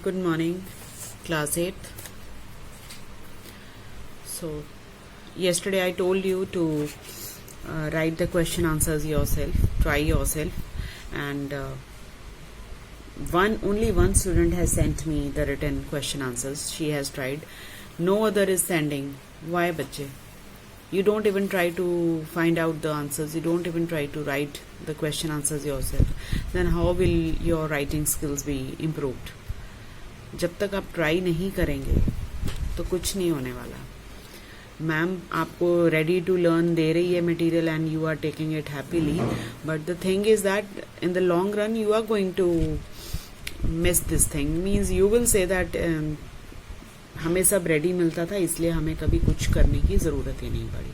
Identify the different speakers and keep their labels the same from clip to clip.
Speaker 1: Good morning, class 8th. So, yesterday I told you to write the question answers yourself, try yourself, and only one student has sent me the written question answers. She has tried. No other is sending. Why, bachche? You don't even try to find out the answers. You don't even try to write the question answers yourself. Then how will your writing skills be improved? जब तक आप try नहीं करेंगे तो कुछ नहीं होने वाला. मैम आपको रेडी टू लर्न दे रही है material and you are taking it happily, but the thing is that in the long run you are going to miss this thing. Means you will say that हमें सब ready मिलता था इसलिए हमें कभी कुछ करने की ज़रूरत ही नहीं पड़ी.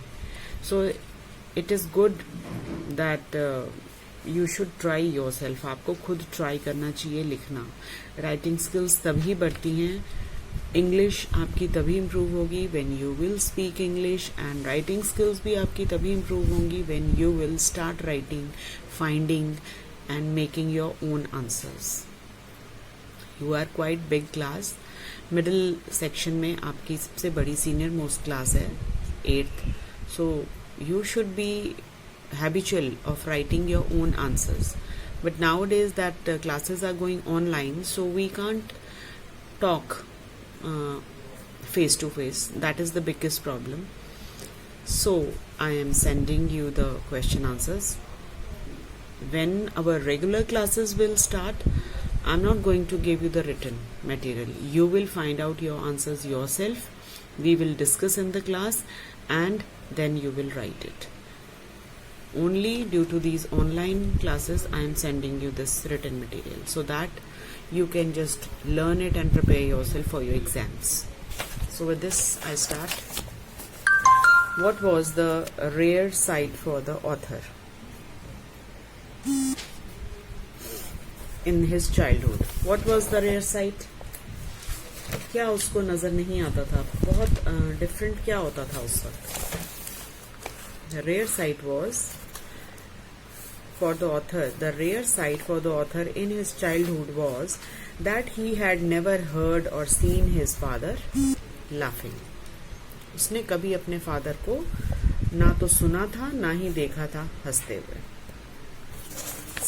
Speaker 1: So it is good that you should try your self. आपको खुद ट्राई करना चाहिए लिखना. राइटिंग स्किल्स तभी बढ़ती हैं, इंग्लिश आपकी तभी इम्प्रूव होगी when you will speak English, and writing skills भी आपकी तभी इम्प्रूव होंगी when you will start writing, finding and making your own answers. You are quite big class. Middle section में आपकी सबसे बड़ी सीनियर मोस्ट क्लास है 8th. So you should be habitual of writing your own answers, but nowadays that classes are going online, so we can't talk face to face. That is the biggest problem. So I am sending you the question answers. When our regular classes will start, I'm not going to give you the written material. You will find out your answers yourself. We will discuss in the class and then you will write it. Only due to these online classes I am sending you this written material so that you can just learn it and prepare yourself for your exams. So with this I start. What was the rare sight for the author in his childhood? What was the rare sight? क्या उसको नजर नहीं आता था? बहुत different क्या होता था उस वक्त? The rare sight was for the author. The rare sight for the author in his childhood was that he had never heard or seen his father laughing. उसने कभी अपने फादर को ना तो सुना था ना ही देखा था हंसते हुए.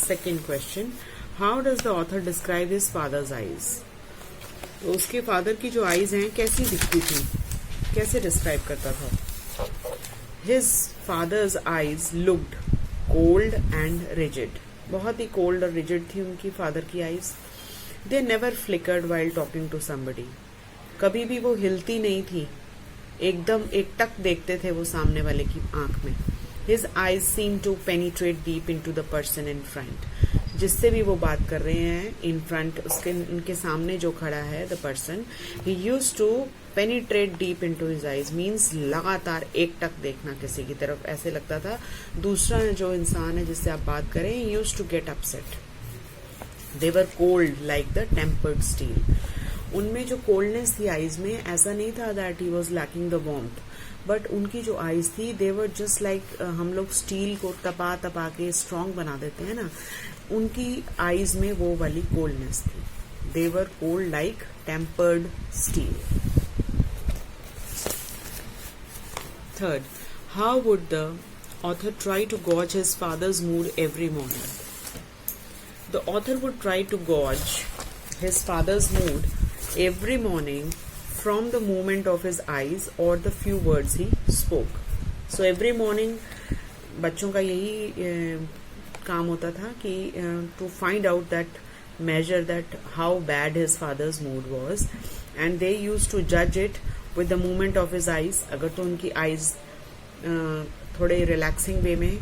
Speaker 1: Second question, how does the author describe his father's eyes? तो उसके फादर की जो आईज हैं कैसी दिखती थी, कैसे डिस्क्राइब करता था? His father's eyes looked cold and rigid. बहुत ही कोल्ड और रिजिड थी उनकी फादर की eyes. They never flickered while talking to somebody. कभी भी वो हिलती नहीं थी, एकदम एक टक देखते थे वो सामने वाले की आंख में. His eyes seemed to penetrate deep into the person in front. जिससे भी वो बात कर रहे हैं in front, उसके उनके सामने जो खड़ा है the person, he used to penetrate deep into his eyes. means लगातार एक टक देखना किसी की तरफ. ऐसे लगता था दूसरा जो इंसान है जिससे आप बात करें, he used to get upset. They were cold like the tempered steel. उनमें जो कोल्डनेस थी आईज में, ऐसा नहीं था that he was lacking the warmth, but उनकी जो आईज थी they were just like हम लोग स्टील को तपा तपा के स्ट्रांग बना देते हैं ना, उनकी आईज में वो वाली कोल्डनेस थी. They were cold like tempered steel. Third, how would the author try to gauge his father's mood every morning? The author would try to gauge his father's mood every morning from the movement of his eyes or the few words he spoke. So every morning बच्चों का यही काम होता था कि to find out that, measure that how bad his father's mood was, and they used to judge it with the movement of his eyes. अगर तो उनकी आईज थोड़े रिलैक्सिंग वे में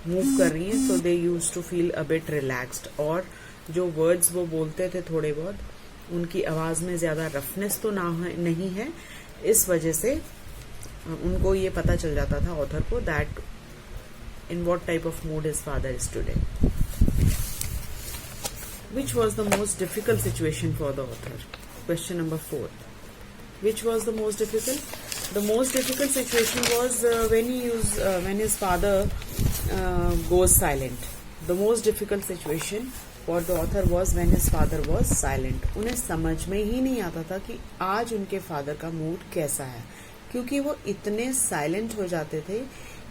Speaker 1: मूव कर रही हैं तो they use to feel a bit relaxed, और जो वर्ड्स वो बोलते थे थोड़े बहुत, उनकी आवाज में ज्यादा रफनेस तो नहीं है. इस वजह से उनको ये पता चल जाता था ऑथर को that in what type of mood his father is today. Which was the most difficult situation for the author? Question number 4. Which was the most difficult? The most difficult situation was when his father goes silent. The most difficult situation what the author was when his father was silent. उन्हें समझ में ही नहीं आता था कि आज उनके father का मूड कैसा है, क्योंकि वो इतने साइलेंट हो जाते थे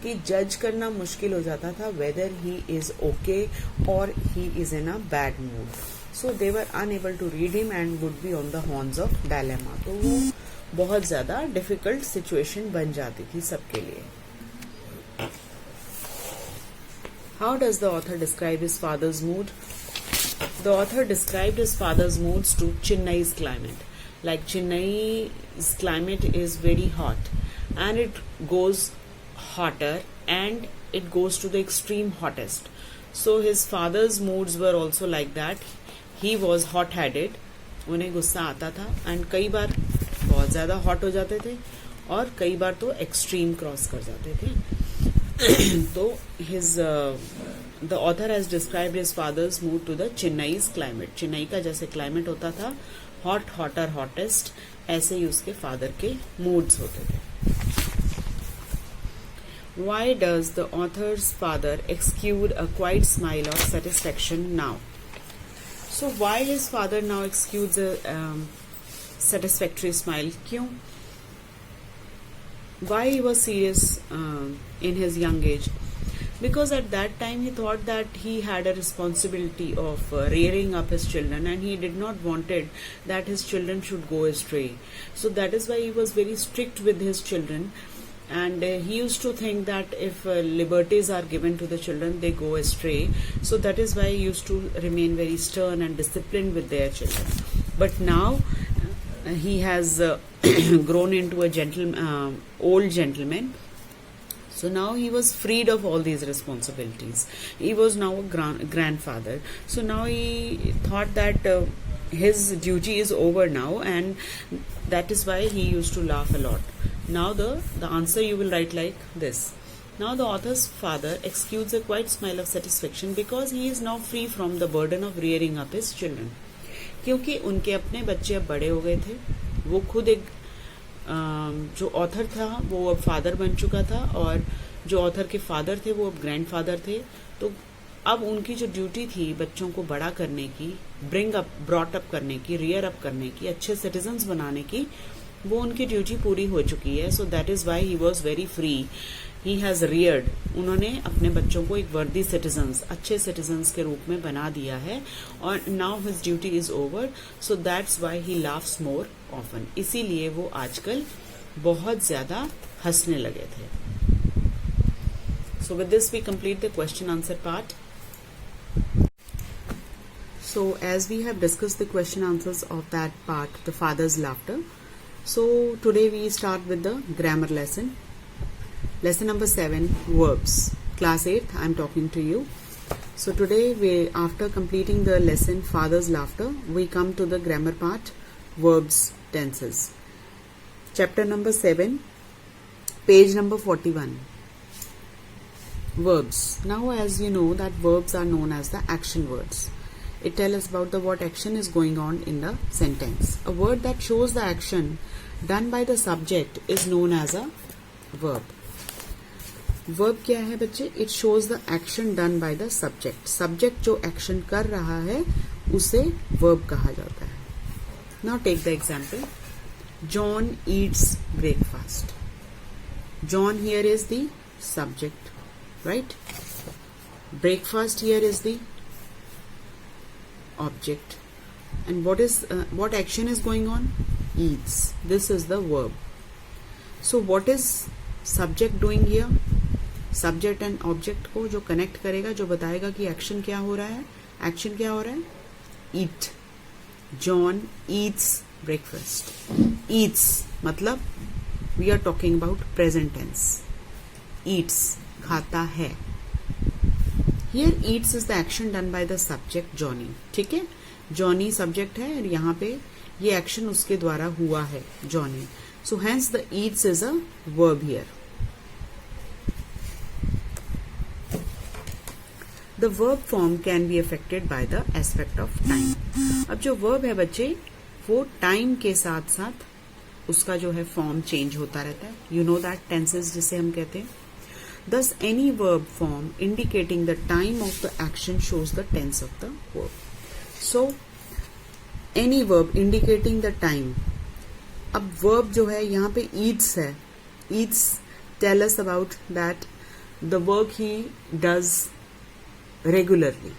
Speaker 1: कि जज करना मुश्किल हो जाता था whether he is okay or he is in a bad mood. So they were unable to read him and would be on the horns of dilemma. तो वो बहुत ज्यादा डिफिकल्ट सिचुएशन बन जाती थी सबके लिए. How does the author describe his father's mood? The author described his father's moods to Chennai's climate. Like Chennai's climate is very hot and it goes hotter and it goes to the extreme hottest. So his father's moods were also like that. He was hot-headed. उन्हें गुस्सा आता था and कई बार बहुत ज़्यादा hot हो जाते थे और कई बार तो extreme cross कर जाते थे. तो the author has described his father's mood to the Chennai's climate. Chennai का जैसे climate होता था hot, hotter, hottest, ऐसे ही उसके father के moods होते थे. Why does the author's father exude a quiet smile of satisfaction now? So why his father now exudes a satisfactory smile? क्यों? Why he was serious in his young age? Because at that time he thought that he had a responsibility of rearing up his children and he did not wanted that his children should go astray. So that is why he was very strict with his children. And he used to think that if liberties are given to the children, they go astray. So that is why he used to remain very stern and disciplined with their children. But now he has grown into a old gentleman. So now he was freed of all these responsibilities. He was now a grandfather. So now he thought that his duty is over now, and that is why he used to laugh a lot. Now the answer you will write like this. Now the author's father exudes a quiet smile of satisfaction because he is now free from the burden of rearing up his children. क्योंकि उनके अपने बच्चे अब बड़े हो गए थे, वो खुद एक जो ऑथर था वो अब फादर बन चुका था और जो ऑथर के फादर थे वो अब ग्रैंडफादर थे. तो अब उनकी जो ड्यूटी थी बच्चों को बड़ा करने की, ब्रॉट अप करने की, रियर अप करने की, अच्छे सिटीजन्स बनाने की, वो उनकी ड्यूटी पूरी हो चुकी है. So that is why he was very free. He has Rudyard. उन्होंने अपने बच्चों को एक वर्दी सिटीजन्स, अच्छे सिटीजन्स के रूप में बना दिया है और now his duty is over. So that's why he laughs more often. इसीलिए वो आजकल बहुत ज्यादा हंसने लगे थे. So with this we complete the question answer part. So as we have discussed the question answers of that part, the father's laughter. So today we start with the grammar lesson. Lesson number 7, verbs. Class 8, I am talking to you. So today after completing the lesson father's laughter, we come to the grammar part, verbs, tenses. Chapter number 7, page number 41. Verbs. Now as you know that verbs are known as the action words. It tells us about what action is going on in the sentence. A word that shows the action done by the subject is known as a verb. Verb क्या है बच्चे? It shows the action done by the subject. Subject जो action कर रहा है उसे verb कहा जाता है. Now take the example. John eats breakfast. John here is the subject, right? Breakfast here is the object, and what action is going on? Eats. This is the verb. So what is subject doing here? Subject and object को जो connect करेगा, जो बताएगा कि action क्या हो रहा है. Action क्या हो रहा है? Eat. John eats breakfast. Eats मतलब we are talking about present tense. Eats खाता है. Here eats is the action done by the subject Johnny. ठीक है, Johnny subject है और यहाँ पे ये action उसके द्वारा हुआ है, Johnny. So hence the eats is a verb here. The verb form can be affected by the aspect of time. अब जो verb है बच्चे वो time के साथ साथ उसका जो है form change होता रहता है. You know that tenses जिसे हम कहते हैं. Thus, any verb form indicating the time of the action shows the tense of the verb. So any verb indicating the time. अब वर्ब जो है यहाँ पे ईट्स है. Eats tell us about that the work he does regularly.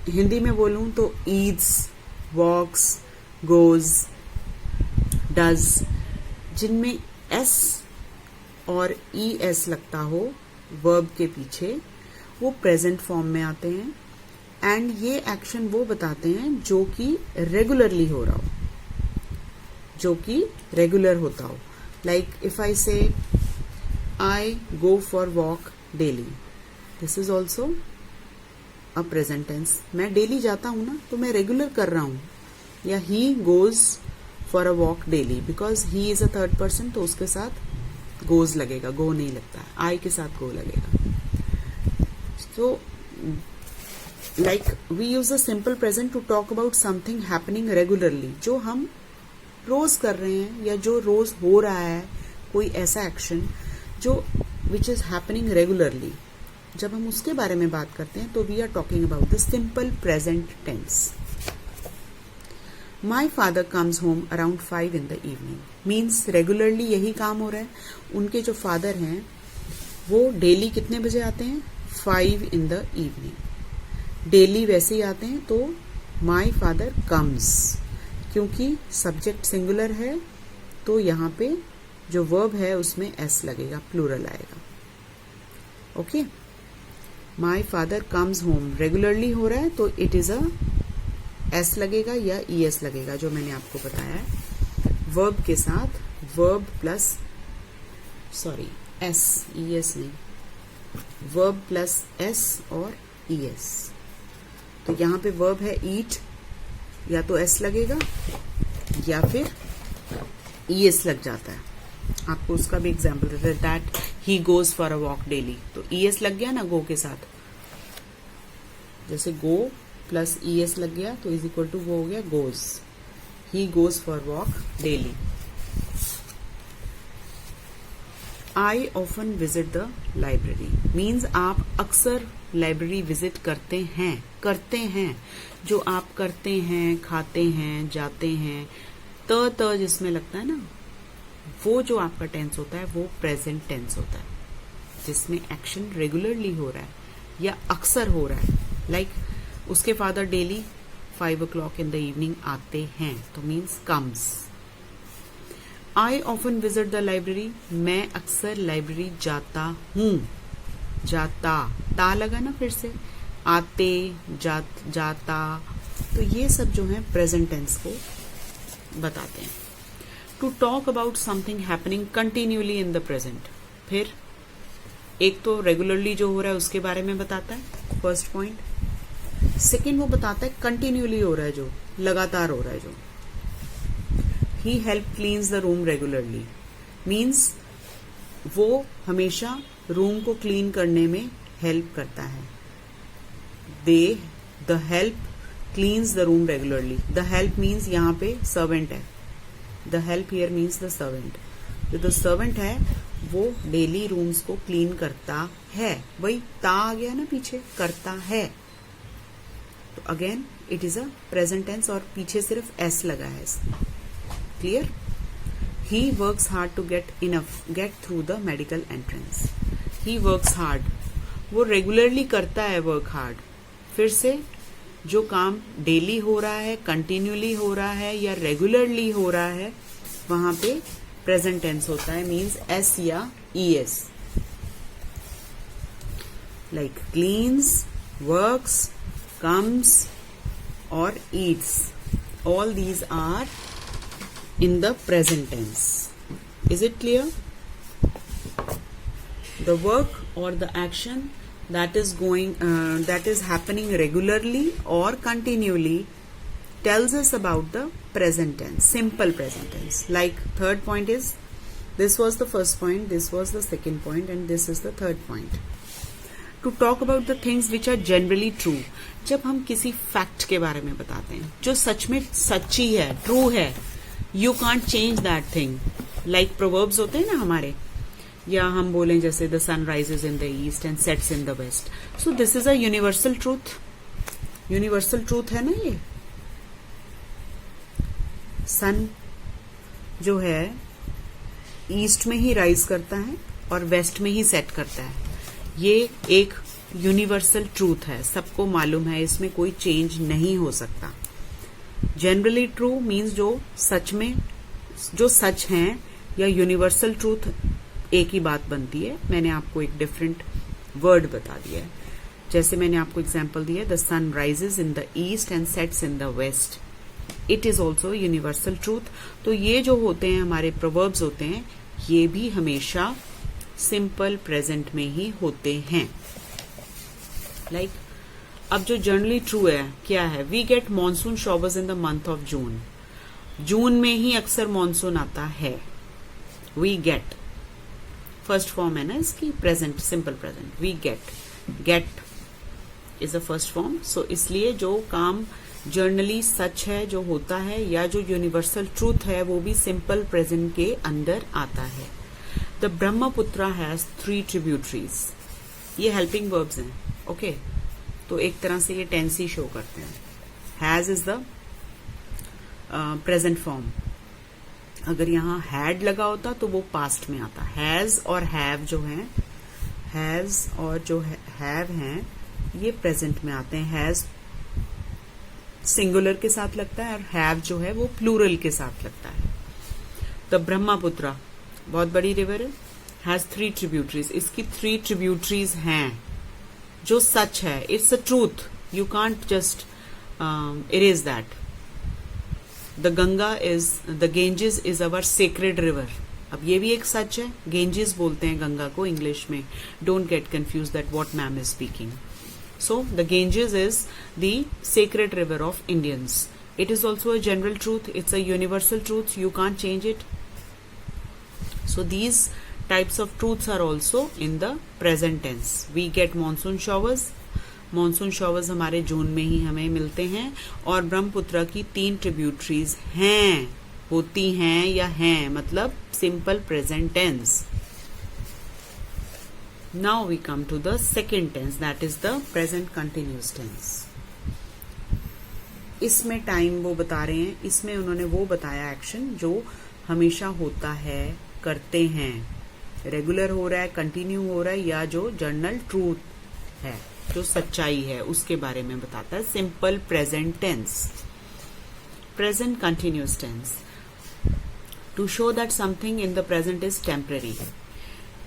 Speaker 1: Hindi में बोलूं तो eats, walks, goes, does, जिनमें एस और ई एस लगता हो वर्ब के पीछे, वो प्रेजेंट फॉर्म में आते हैं. एंड ये एक्शन वो बताते हैं जो कि रेगुलरली हो रहा हो, जो कि रेगुलर होता हो. Like if I say I go for walk daily, this is also a present tense. मैं डेली जाता हूं ना, तो मैं रेगुलर कर रहा हूं. या he goes for a walk daily, because he is a third person, तो उसके साथ गोज लगेगा, गो नहीं लगता है. आई के साथ गो लगेगा. So like we use a simple present to talk about something happening regularly, जो हम रोज कर रहे हैं या जो रोज हो रहा है, कोई ऐसा एक्शन जो विच इज हैपनिंग रेगुलरली. जब हम उसके बारे में बात करते हैं तो we are talking about the simple present tense. My father comes home around 5 in the evening means regularly यही काम हो रहा है. उनके जो फादर हैं वो डेली कितने बजे आते हैं? 5 in the evening. डेली वैसे ही आते हैं, तो माई फादर कम्स, क्योंकि सब्जेक्ट सिंगुलर है तो यहाँ पे जो वर्ब है उसमें एस लगेगा, प्लूरल आएगा. ओके. माई फादर कम्स होम रेगुलरली हो रहा है तो इट इज अ एस लगेगा या ई एस लगेगा, जो मैंने आपको बताया है. वर्ब के साथ verb plus S, E S नहीं, वर्ब प्लस एस और ई एस. तो यहां पे वर्ब है ईट, या तो एस लगेगा या फिर ई एस लग जाता है. आपको उसका भी एग्जाम्पल देते हैं. That he goes for a walk daily, तो ई एस लग गया ना गो के साथ. जैसे गो प्लस ई एस लग गया तो इज इक्वल टू वो हो गया goes. He goes for walk daily. I often visit the library means आप अक्सर लाइब्रेरी विजिट करते हैं. जो आप करते हैं, खाते हैं, जाते हैं, त जिसमें लगता है ना, वो जो आपका टेंस होता है वो प्रेजेंट टेंस होता है, जिसमें एक्शन रेगुलरली हो रहा है या अक्सर हो रहा है. लाइक उसके father daily 5 o'clock in the evening आते हैं, तो means comes. I often visit the library, मैं अक्सर लाइब्रेरी जाता हूं. जाता, ता लगा ना फिर से, आते, जाता, तो ये सब जो है प्रेजेंट टेंस को बताते हैं. To talk about something happening continuously in the present, फिर एक तो रेगुलरली जो हो रहा है उसके बारे में बताता है, फर्स्ट पॉइंट. सेकेंड वो बताता है कंटिन्यूली हो रहा है, जो लगातार हो रहा है. जो he help cleans the room regularly means वो हमेशा रूम को क्लीन करने में हेल्प करता है. The help cleans the room regularly. The help means यहाँ पे सर्वेंट है. The help here means the servant. जो द सर्वेंट है वो डेली रूम्स को क्लीन करता है. वही ता आ गया ना पीछे, करता है. तो again it is a present tense और पीछे सिर्फ एस लगा है इसमें. Clear. He works hard to get through the medical entrance. He works hard, वो रेगुलरली करता है वर्क हार्ड. फिर से जो काम डेली हो रहा है, कंटिन्यूली हो रहा है या रेगुलरली हो रहा है, वहां पे प्रेजेंट टेंस होता है, मीन्स एस या E S. Like cleans, works, comes or eats, all these are in the present tense. Is it clear? The work or the action that is happening regularly or continually tells us about the present tense, simple present tense. Like third point is, this was the first point, this was the second point, and this is the third point. To talk about the things which are generally true. जब हम किसी fact के बारे में बताते हैं जो सच में सच्ची है, ट्रू है, you can't change that thing. Like proverbs होते हैं ना हमारे, या हम बोलें जैसे the sun rises in the east and sets in the west. So this is a universal truth. Universal truth है ना ये। सन जो है ईस्ट में ही राइज करता है और वेस्ट में ही सेट करता है, ये एक यूनिवर्सल ट्रूथ है, सबको मालूम है, इसमें कोई चेंज नहीं हो सकता। जनरली ट्रू मीन्स जो सच हैं या यूनिवर्सल ट्रूथ एक ही बात बनती है। मैंने आपको एक डिफरेंट वर्ड बता दिया है। जैसे मैंने आपको एग्जांपल दिया, the sun rises in the east and sets in the west, it is also universal truth. तो ये जो होते हैं हमारे प्रोवर्ब्स होते हैं, ये भी हमेशा सिंपल प्रेजेंट में ही होते हैं। लाइक अब जो जनरली ट्रू है क्या है, we get monsoon showers in the month of June. जून में ही अक्सर मॉनसून आता है। वी गेट फर्स्ट फॉर्म है ना इसकी, present, simple present. We get is the first form. So इसलिए जो काम जर्नली सच है, जो होता है, या जो यूनिवर्सल ट्रूथ है, वो भी सिंपल प्रेजेंट के अंदर आता है। The Brahmaputra has 3 tributaries. ये हेल्पिंग वर्ब्स हैं, ओके। तो एक तरह से ये टेंस ही शो करते हैं। Has is the present form. अगर यहाँ हैड लगा होता तो वो पास्ट में आता। हैज और हैव जो है, हैज और जो हैव हैं, ये प्रेजेंट में आते हैं। हैज सिंगुलर के साथ लगता है और हैव जो है वो प्लूरल के साथ लगता है। द ब्रह्मपुत्रा बहुत बड़ी रिवर है, हैज 3 ट्रिब्यूटरीज। इसकी 3 ट्रिब्यूटरीज हैं, जो सच है, it's a truth, you can't just erase that. The Ganges is our sacred river. अब ये भी एक सच है, गेंजेस बोलते हैं गंगा को इंग्लिश में। Don't get confuse that what ma'am is speaking. So the Ganges is the sacred river of Indians. It is also a general truth. It's a universal truth. You can't change it. So these types of truths are also in the present tense. We get monsoon showers. Monsoon showers हमारे जून में ही हमें मिलते हैं। और ब्रह्मपुत्र की 3 tributaries हैं, होती हैं या हैं, मतलब simple present tense. Now we come to the second tense, that is the present continuous tense. इसमें टाइम वो बता रहे हैं, इसमें उन्होंने वो बताया एक्शन जो हमेशा होता है, करते हैं, रेगुलर हो रहा है, कंटिन्यू हो रहा है, या जो जर्नल ट्रूथ है, जो सच्चाई है, उसके बारे में बताता है। Simple present tense, present continuous tense, to show that something in the present is temporary.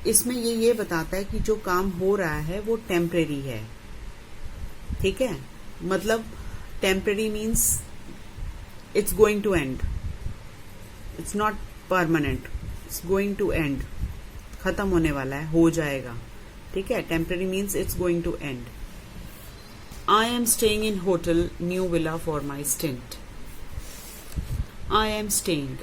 Speaker 1: इसमें ये बताता है कि जो काम हो रहा है वो टेम्परेरी है, ठीक है। मतलब temporary means it's going to end, it's not permanent, it's going to end, खत्म होने वाला है, हो जाएगा, ठीक है। Temporary means it's going to end. I am staying in hotel new villa for my stint. I am staying,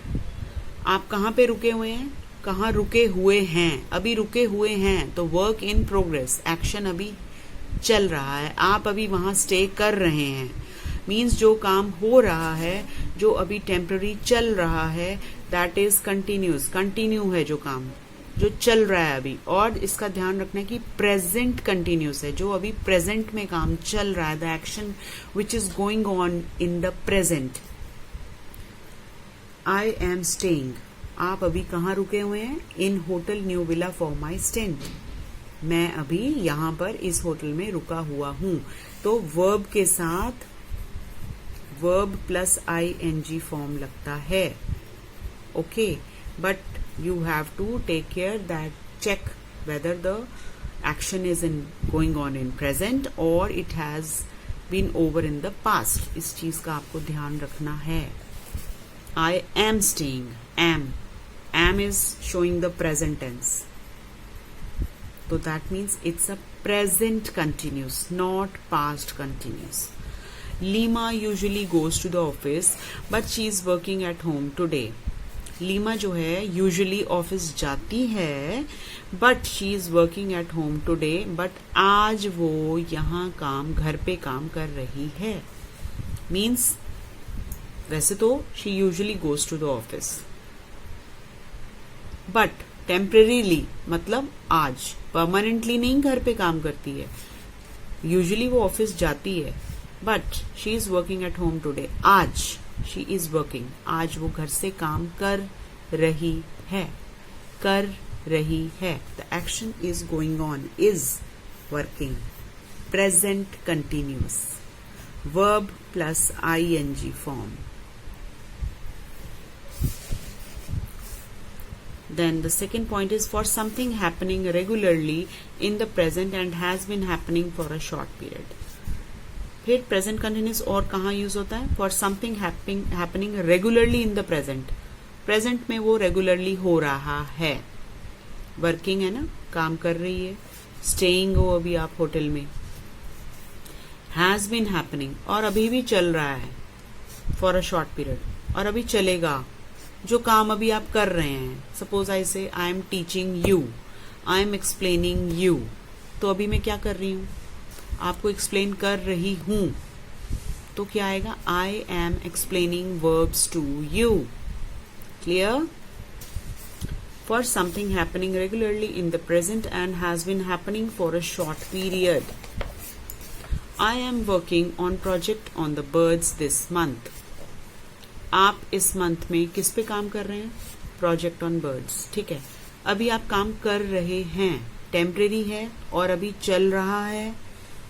Speaker 1: आप कहाँ पे रुके हुए हैं, कहाँ रुके हुए हैं, अभी रुके हुए हैं, तो वर्क इन प्रोग्रेस, एक्शन अभी चल रहा है, आप अभी वहां स्टे कर रहे हैं। मीन्स जो काम हो रहा है, जो अभी टेम्पररी चल रहा है, दैट इज कंटिन्यूस, कंटिन्यू है जो काम, जो चल रहा है अभी। और इसका ध्यान रखना है कि प्रेजेंट कंटिन्यूस है, जो अभी प्रेजेंट में काम चल रहा है, the action which is going on in the present. I am staying, आप अभी कहाँ रुके हुए हैं, in hotel new villa for my stent, मैं अभी यहाँ पर इस होटल में रुका हुआ हूं। तो वर्ब के साथ वर्ब प्लस ing फॉर्म लगता है, okay. But you have to take care that, check whether the action is in going on in present और it has been over in the past. इस चीज का आपको ध्यान रखना है। I am staying, am is showing the present tense, so that means it's a present continuous, not past continuous. Lima usually goes to the office but she is working at home today. Lima जो है usually office जाती है, but she is working at home today, but आज वो यहाँ काम, घर पे काम कर रही है। मीन्स वैसे तो she usually goes to the office, but temporarily मतलब आज, परमानेंटली नहीं घर पे काम करती है। यूजुअली वो ऑफिस जाती है, but she is working at home today. आज शी इज वर्किंग, आज वो घर से काम कर रही है. कर रही है. The action is going on. Is working. Present continuous. Verb plus ing form. Then the second point is for something happening regularly in the present and has been happening for a short period. फिर present continuous और कहाँ use होता है? For something happening regularly in the present. Present में वो regularly हो रहा है. Working है ना, काम कर रही है. Staying हो अभी आप होटल में. Has been happening और अभी भी चल रहा है. For a short period और अभी चलेगा. जो काम अभी आप कर रहे हैं. Suppose I say I am teaching you, I am explaining you. तो अभी मैं क्या कर रही हूं? आपको एक्सप्लेन कर रही हूं. तो क्या आएगा? I am explaining verbs to you. Clear? For something happening regularly in the present and has been happening for a short period. I am working on project on the birds this month. आप इस month में किस पे काम कर रहे हैं? Project on birds. ठीक है, अभी आप काम कर रहे हैं. टेम्परेरी है और अभी चल रहा है.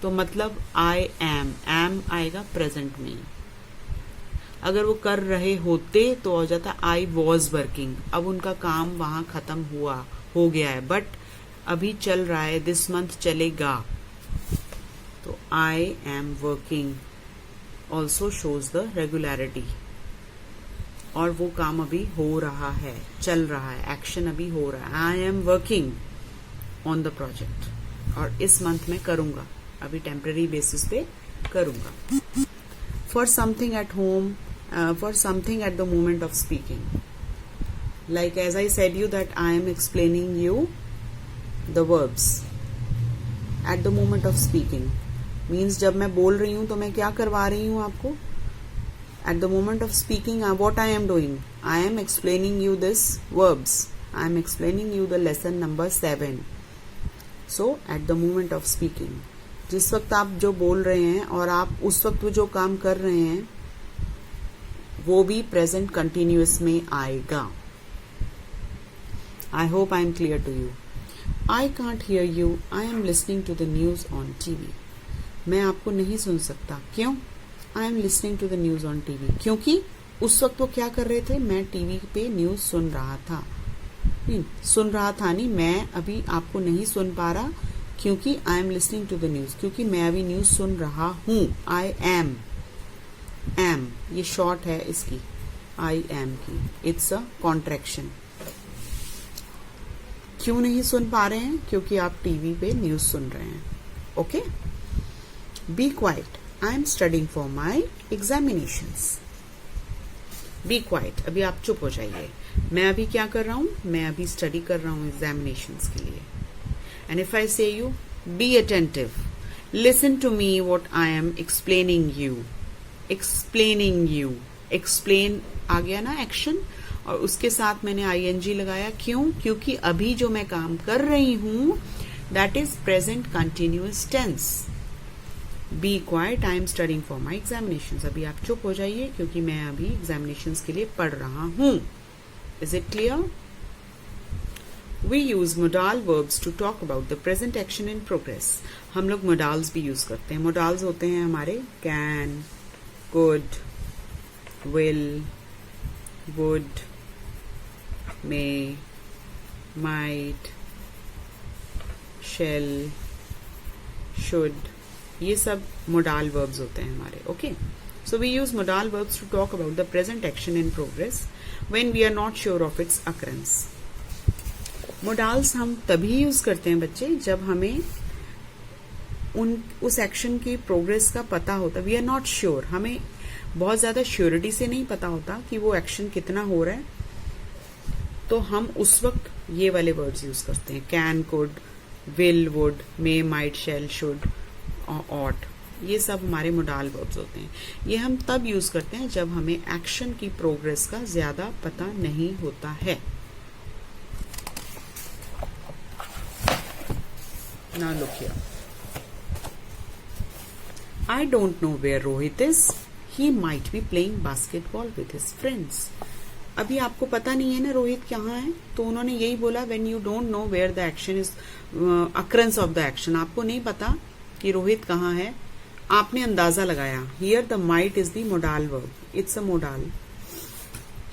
Speaker 1: तो मतलब आई एम आएगा प्रेजेंट में. अगर वो कर रहे होते तो हो जाता आई वॉज वर्किंग. अब उनका काम वहां खत्म हो गया है, बट अभी चल रहा है. दिस मंथ चलेगा. तो आई am working also shows the regularity. और वो काम अभी हो रहा है, चल रहा है, एक्शन अभी हो रहा है. I am working on the project और इस मंथ में करूंगा. अभी टेम्पररी बेसिस पे करूंगा. For something at home, for something at the moment of speaking. Like as I said you that I am explaining you the verbs at the moment of speaking. Means जब मैं बोल रही हूं तो मैं क्या करवा रही हूं आपको? At the moment of speaking, what I am doing? I am explaining you this verbs. I am explaining you the lesson number 7. So, at the moment of speaking, जिस वक्त आप जो बोल रहे हैं और आप उस वक्त जो काम कर रहे हैं, वो भी present continuous में आएगा. I hope I am clear to you. I can't hear you. I am listening to the news on TV. मैं आपको नहीं सुन सकता. क्यों? I am listening to the news on TV. क्योंकि उस वक्त वो क्या कर रहे थे? मैं टीवी पे न्यूज सुन रहा था. नहीं, मैं अभी आपको नहीं सुन पा रहा क्योंकि I am listening to the news. क्योंकि मैं अभी न्यूज सुन रहा हूं. आई एम ये शॉर्ट है इसकी, आई एम की. It's a contraction. क्यों नहीं सुन पा रहे हैं? क्योंकि आप टीवी पे न्यूज सुन रहे हैं. Okay. Be quiet. I am studying for my examinations. Be quiet. अभी आप चुप हो जाइए. मैं अभी क्या कर रहा हूं? मैं अभी स्टडी कर रहा हूं एग्जामिनेशंस के लिए. And if I say you, be attentive. Listen to me what I am explaining you. Explaining you. Explain आ गया ना एक्शन, और उसके साथ मैंने ing लगाया. क्यों? क्योंकि अभी जो मैं काम कर रही हूं that is present continuous tense. Be quiet, I am studying for my examinations. अभी आप चुप हो जाइए क्योंकि मैं अभी एग्जामिनेशंस के लिए पढ़ रहा हूं. Is it clear? We use modal verbs to talk about the present action in progress. हम लोग modals भी यूज करते हैं. modals होते हैं हमारे can, could, will, would, may, might, shall, should. ये सब modal verbs होते हैं हमारे. Okay. So we use modal verbs to talk about the present action in progress when we are not sure of its occurrence. modals हम तभी use करते हैं बच्चे जब हमें उस एक्शन की प्रोग्रेस का पता होता. We are not sure. हमें बहुत ज्यादा श्योरिटी से नहीं पता होता कि वो एक्शन कितना हो रहा है, तो हम उस वक्त ये वाले वर्ड्स यूज करते हैं. Can, could, will, would, may, might, shall, should, ought. ये सब हमारे मोडाल वर्ब्स होते हैं. ये हम तब यूज करते हैं जब हमें एक्शन की प्रोग्रेस का ज्यादा पता नहीं होता है. Now look here. I don't know where Rohit is. He might be playing basketball with his friends. अभी आपको पता नहीं है ना रोहित कहाँ है, तो उन्होंने यही बोला when you don't know where the action is, occurrence of the action, आपको नहीं पता कि रोहित कहाँ है, आपने अंदाजा लगाया. Here the might is the modal verb. It's a modal.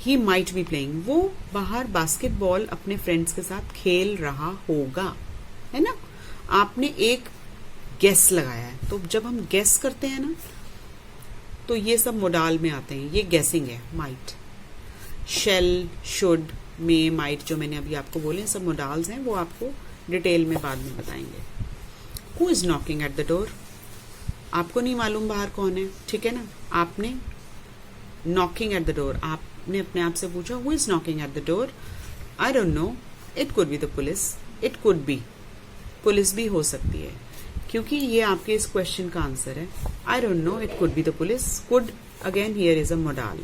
Speaker 1: He might be playing. वो बाहर बास्केटबॉल अपने फ्रेंड्स के साथ खेल रहा होगा, है ना. आपने एक गेस लगाया है. तो जब हम गेस करते हैं ना, तो ये सब मोडाल में आते हैं. ये गेसिंग है. Might, shall, should, may, might जो मैंने अभी आपको बोले सब मोडाल्स हैं. वो आपको डिटेल में बाद में बताएंगे. Who is knocking at the door. आपको नहीं मालूम बाहर कौन है, ठीक है ना. आपने नॉकिंग एट द डोर, आपने अपने आप से पूछा who is knocking at the door. I don't know. It could be the police. It could be, police भी हो सकती है, क्योंकि ये आपके इस क्वेश्चन का आंसर है. I don't know, it could be the police. Could again here is a modal.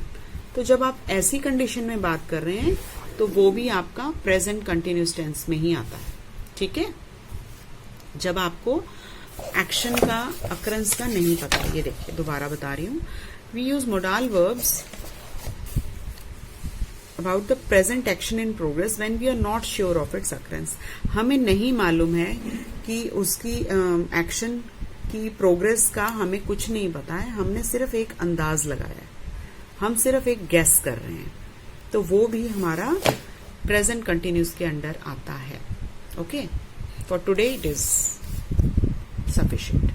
Speaker 1: तो जब आप ऐसी कंडीशन में बात कर रहे हैं तो वो भी आपका प्रेजेंट कंटिन्यूस टेंस में ही आता है, ठीक है. जब आपको एक्शन का अकरेंस का नहीं पता, ये देखिए दोबारा बता रही हूं. We use modal verbs about the present action in progress when we are not sure of its occurrence. हमें नहीं मालूम है कि उसकी एक्शन की प्रोग्रेस का हमें कुछ नहीं पता है. हमने सिर्फ एक अंदाज लगाया है, हम सिर्फ एक गेस कर रहे हैं, तो वो भी हमारा प्रेजेंट कंटिन्यूस के अंडर आता है. Okay, for today it is sufficient.